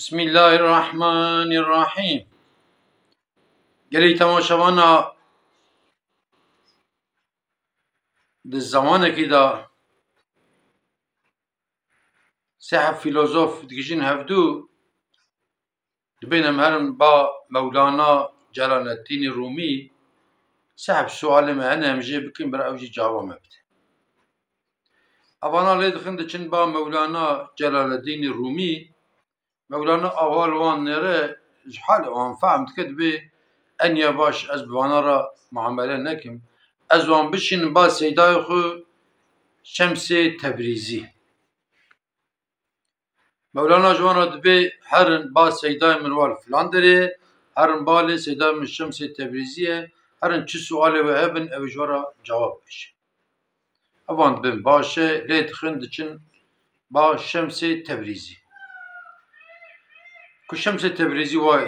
بسم الله الرحمن الرحیم. گلی تماشاوانا ده زمانه که دا سه فیلسوف دگیجین هفدو دبینم هرن با مولانا جلال الدین رومی سه سوال معنی همجه بکن برای اوجی جواب بده. اوانا لید خنده چن با مولانا جلال الدین رومی مولانا اول وان نره حال وان فهمت کد به انیا باش از بوانا را معامله نکم از وان بشین با سیدای خو شمس تبریزی مولانا جوانا دبی هرن با سیدای منوال فلان داره هرن بال سیدای من شمس تبریزیه هرن چه سوالی و هبن اوجورا جواب بشه اوان بن باشه لید خند چن با شمس تبریزی که شمس تبریزی وای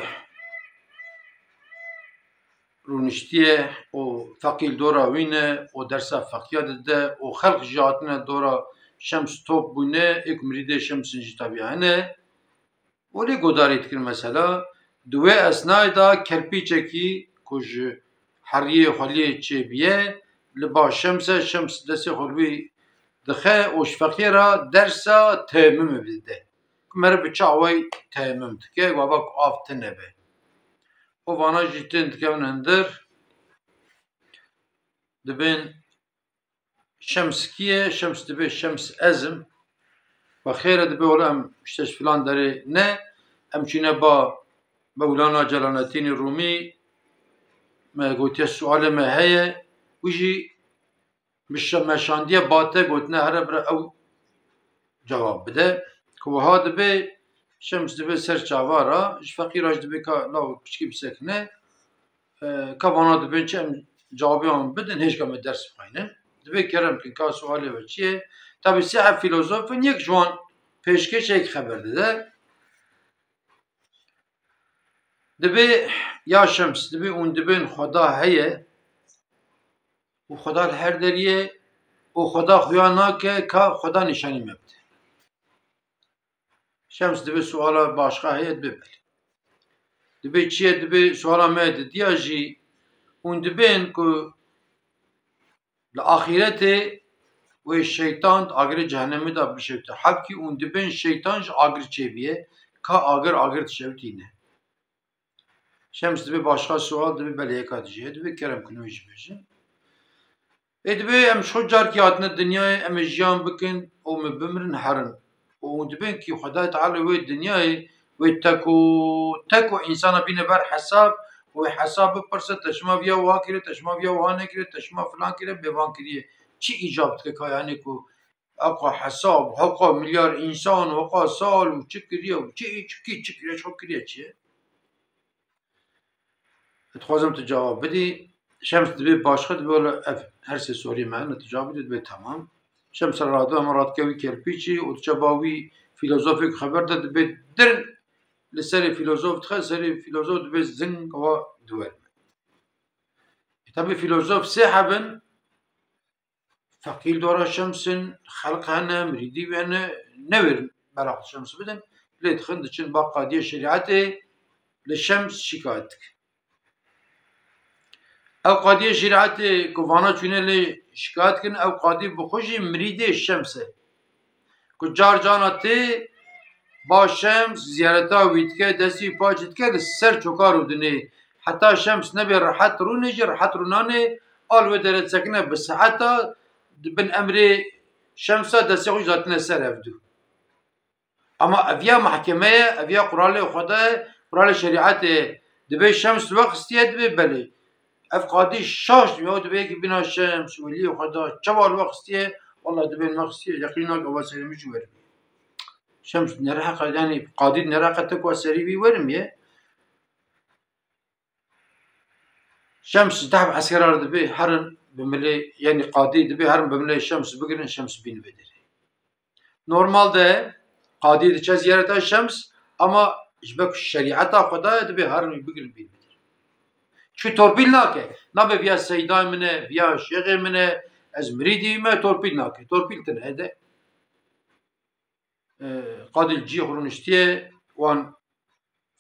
رونشتیه و فقیل دورا وینه و درسا فقیاد ده و خلق جاتنه دورا شمس توب بونه ایک مریده شمس نجی طبیعانه ولی گداریت کن مثلا دوه اسنای دا کرپیچه کی کج حریه خلیه چه بیه لبا شمس دستی خلوی دخه و شفقیه را درسا تیمم بده مره بچه آوی تیمم تکه و باک آفتنه به و وانا جیتن تکون هندر دبین شمس کیه شمس دبی شمس ازم و خیره دبی ولی ام اشتش فلان داره نه همچینه با مولانا جلال الدین رومی ما گوتی سوال ما هیه ویجی مشاندیه باته گوتنه هره بره او جواب بده که وها دبی شمس دبی سر چاوارا اش فقیراش دبی که لاو کچکی بسکنه که وانا دبی چه جوابی هم بدن هیچ کم درس بخواینه دبی کرم که که سوالی و چیه tabi سه فیلسوفن یک جوان پیشکش یک خبر داده دبی یا شمس دبی اون دبین خدا هیه و خدا هر دریه و خدا خویانا که خدا نشانی مبده شمس دبی سوالا باشقا هیه دبی دبی چیه دبی سوالا مهد دیاجی اون دبین که لآخرت و şeytan agir cehennemi da bir şey. Halbuki un dibin şeytan agir çebiye ka agir tişevtine. Şems dibi başka sual dibi beleye kadiye dibi kerem kunuş beje. Dibi em şocar ki adına dünyayı em jiyan bikin o me bimrin harin. O dibin ki Xuda Teala ve dünyayı ve teko insana bine ber hesab ve hesabı perse teşma viya vakire teşma viya vane kire teşma falan kire bevan kire. چی ایجاب که یعنی که اقا حساب حقا میلیار انسان حقا سال و چه کریه و چه کریه چه کریه چیه اتخوازم تجاوب بدی شمس دبی باشخد بولا هر سه سوری من تجاوب بدی به تمام شمس رادا مراد کوی کرپیچی و تجاوبی فیلسوفیک خبر داد به درن لسری فیلسوف تخ سری فیلسوف دبی زنگ و دوار tabi filozof سحبن فقيل دورا شمس خلقها مريدي وانا نور براق شمس بدن ليت خندشن باقا دي شريعتي للشمس شكايتك او قادية شريعتي كفانا چونه لي شكايتكن او قادي بخوشي مريدي الشمس كو جار جانا تي با شمس زيارتا ويتكا دسي باجتكا لسر چوكارو دني حتى شمس نبي راحت رو نجي راحت رو ناني آل ودرت سكنه بساعتا بن امری شمسا دستی خوش ذاتنا سر افدو اما اویا محکمه اویا قرآن خدا قرآن شریعت دبی شمس وقتیه دبی بله اف قادی شاش دبی دبی که بنا شمس ولی خدا چوال وقتیه والله دبی وقتیه یقینا که واسری میشو ورم شمس نرحق یعنی قادی نرحق تکو سری بی ورم یه شمس دعب عسكرار دبي هرن بملي يعني قاضي دبي هرن بملي شمس بقرن شمس بين بدري نورمال ده قاضي ده زيارة الشمس اما جبك الشريعة خدا دبي هرن بقرن بين بدري شو توربيل ناكه نبي فيها سيداي منه فيها شيخ منه از مريدي ما توربيل ناكه توربيل تنهده قاضي الجي خرونشتيه وان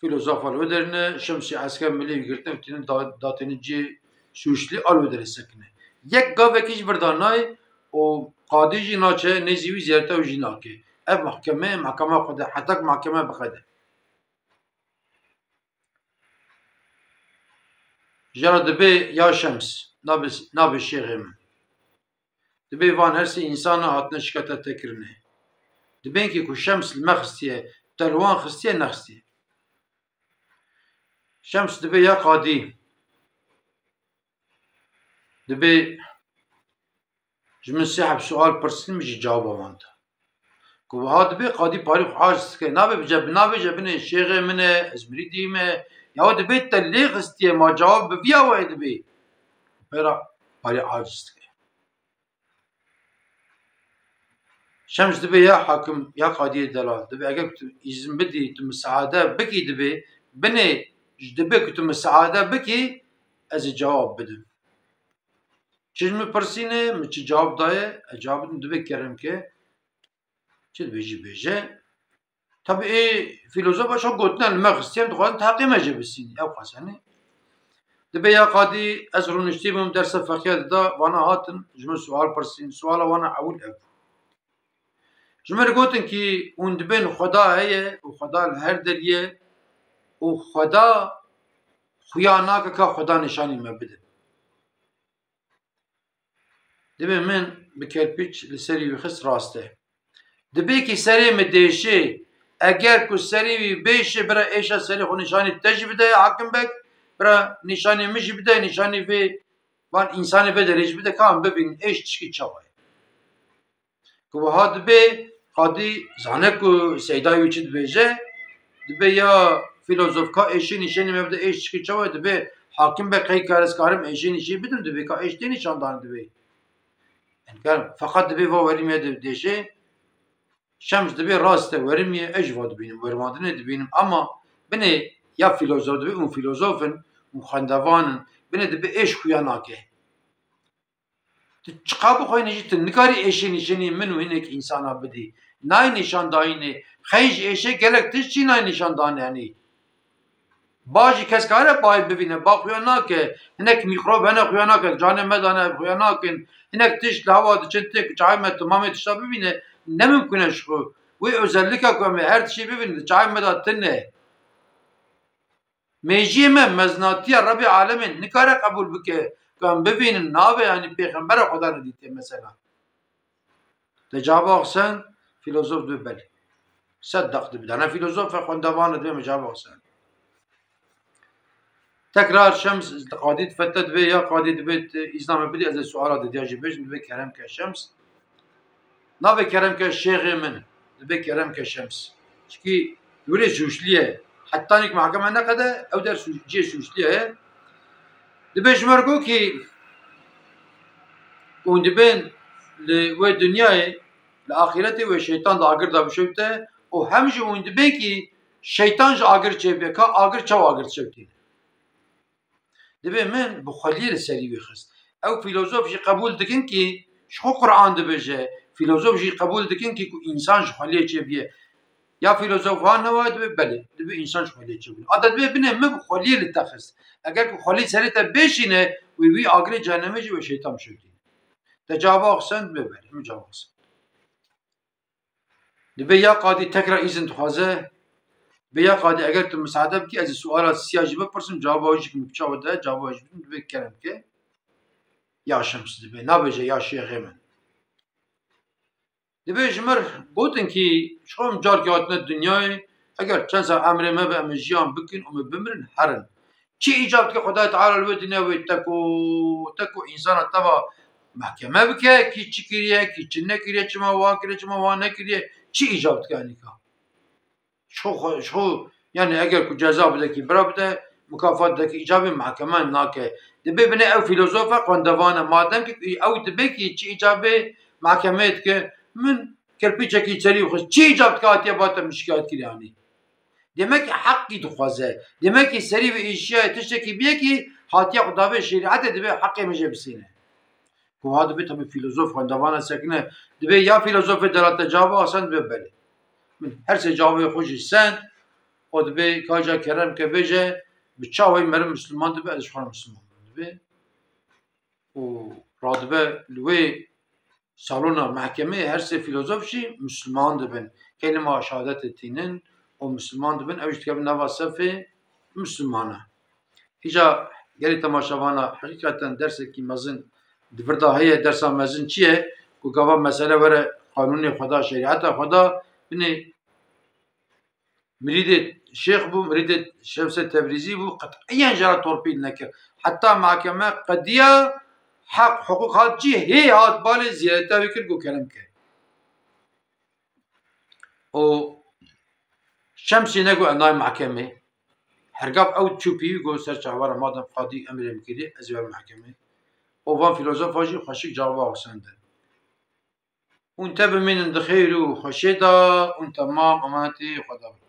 فیلوزوف الودرنه شمسی عسکر ملی گرتن تین داتنی جی سوشلی الودر سکنه یک گاوه کیش بردانای و قاضی جی ناچه نزیوی زیارته و جی ناکه اف محکمه خود حتی محکمه بخده جرا دبی یا شمس نابی شیخه من دبی وان هرسی انسان هاتنه شکتا تکرنه دبین که که شمس المخستیه تلوان خستیه نخستیه شمس دبي يا قاضي دبي جمن سحب سؤال برسين مش جوابه وانت كو هاد دبي قاضي باري حاجز كي نابي جبني الشيخ من ازمري ديمه يا دبي تلي خستيه ما جواب بيا وايد دبي برا باري حاجز كي شمس دبي يا حاكم يا قاضي دلال دبي اگر izin بدي تم السعاده بكي دبي بني دبي كتم السعادة بكي از جواب بدم چشم پرسینه مچ جواب دایه جواب دبي کرم که چه بیجی بیجه طبعا فیلوزوف شو گوتن المغستیم دخوان تحقیم اجه بسینی او خاصنه دبي يا قاضي ازرو نشتيبهم درس فقيه دا وانا هاتن جمل سؤال پرسين سؤال وانا اول اب جمل گوتن کی اون دبن خدا هي و خدا هر دلیه و خدا خویا که خدا نشانی ما بده دبی من بکرپیچ لسری بخص راسته دبی که سری مدیشه اگر که سری بیشه برا ایشا سری خو نشانی تج بده حاکم بک برا نشانی مش بده نشانی به وان انسانی به درج بده کام ببین ایش چکی چوای که ها دبی قاضی زانه که سیدایی چید بیجه دبی یا فیلوزوف کا ایشی نشانی مبده ایش چکی چوای دبی حاکم به قی کارسکارم ایشی نشی بدم دبی کا ایش دی نشان دان دبی فقط دبی و ورمیه دیشه شمس دبی راسته ورمیه اجوا دبینم ورمادنه دبینم اما بنه یا فیلوزوف دبی اون فیلوزوفن اون خندوانن بنه دبی ایش خویا ناکه چقابو خوی نجیت نکاری ایشی نشانی منو هنک انسانا بدی نای نشان داینه خیش ایشه گلک تش چی نای نشان دان یعنی باجی کس کاره باید ببینه با خویا ناکه هنک میکروب هنک خویا ناکه جان مدانه خویا ناکن هنک تش لحوا چنته چای مد تمام تشتا ببینه نممکنه شو و özellikle که هر چی ببینه چای مدان تنه میجی من مزناتی رب عالمین نکاره قبول بکه که ببینن ناوه یعنی پیغمبر خدا ندیده مثلا تجابه احسن فیلوزوف دو بلی صدق دو بدانه فیلوزوف خوندوانه دو مجابه احسن تكرار شمس قاعدة فتت بي يا قاعدة بيت إسلام بدي از السؤالات دي أجي بيش دبي كرم كشمس نبي كرم كشيخ من دبي كرم كشمس شكي يوري سوشليه حتى نيك محكمة نقدة أو در جي سوشليه دبي شمرقو كي وندبين لدنياي لآخرتي والشيطان دا آگر دا بشوكته وهمجي وندبين كي شيطان جا آگر چه كا آگر چه آگر چه دبي من بخليل السري بيخست او فيلوزوف جي قبول دكن كي شو قرآن دبجه فيلوزوف جي قبول دكن كي انسان شو خليه چه بيه يا فيلوزوف ها نوا دبي بله دبي انسان شو خليه چه بيه عدد دبي بنه ما بخليل التخست اگر كو خليل سري تبشينه وي اگري جهنم جي و شيطان شدي تجاوب احسن ببره مجاوب احسن دبي يا قاضي تكرا اذن تخازه بیا قاضی اگر تو مساعده بکی از سوالات سیاسی بپرسم جواب آجی که مبچه وده جواب آجی بکنم که یا شمس دبی نبجه یا شیخ من دبی جمر گوتن که شخوم جار که آتنا دنیای اگر چند سال امر ما به امجیان بکن و بمرن هرن چی ایجاب که خدای تعالی الودنیا و تکو انسان تبا محکمه بکه کی چی کریه کی چی نکریه چما وان کریه چما وان نکریه چی ایجاب که انیکا شو يعني اگر کو جزا بده کی برا بده مکافات ده کی ایجاب محکمه ناکه دبی بنه او فیلوزوفا قندوانه مادم که او دبی کی چی ایجاب محکمه که من کرپیچه کی چری خو چی ایجاب که آتیه باتا مشکلات کی یعنی demek حقی دخوازه demek سری و اشیاء تشتکی بیه کی هاتیه خدا به شریعت دبی حقی میشه بسینه کو ها دبی تبی فیلوزوف قندوانه سکنه دبی یا فیلوزوف دلات جواب آسان ببری من هر سه جواب خوشی سند o dibê kaca kerem ke bêje bi çavê merim Müslüman dibe ez ji xwe Müslüman dibe û radibe li wê salona mehkemeyê her sê fîlozof jî Müslüman dibin kelîma şehadetê tînin û Müslüman dibin ew jî dikevin nava sefê Müslüman e. Îca gelê temaşevana heqîqeten dersekî mezin di vir de heye dersa mezin çi ye ku gava mesele were qanûnê xwe da şerîeta xwe da binê mirîdê şêx bû mirîdê Şems Tebrizî bû qetîyen jî re torpîl nekir heta mehkeme qediya heq hiqûq hat cî hê hat balê ziyareta wî kir got kerem ke û Şemsî negot em nayên mehkemê hergav ew çûpî wî got ser çavara madem qadî emrê min kiriye ez ê verim mehkemê û van fîlozofa jî xweşik cawaba xwesandin hûn te bimînin di xêr û xweşê de hûn temam emanetê xwe da bin.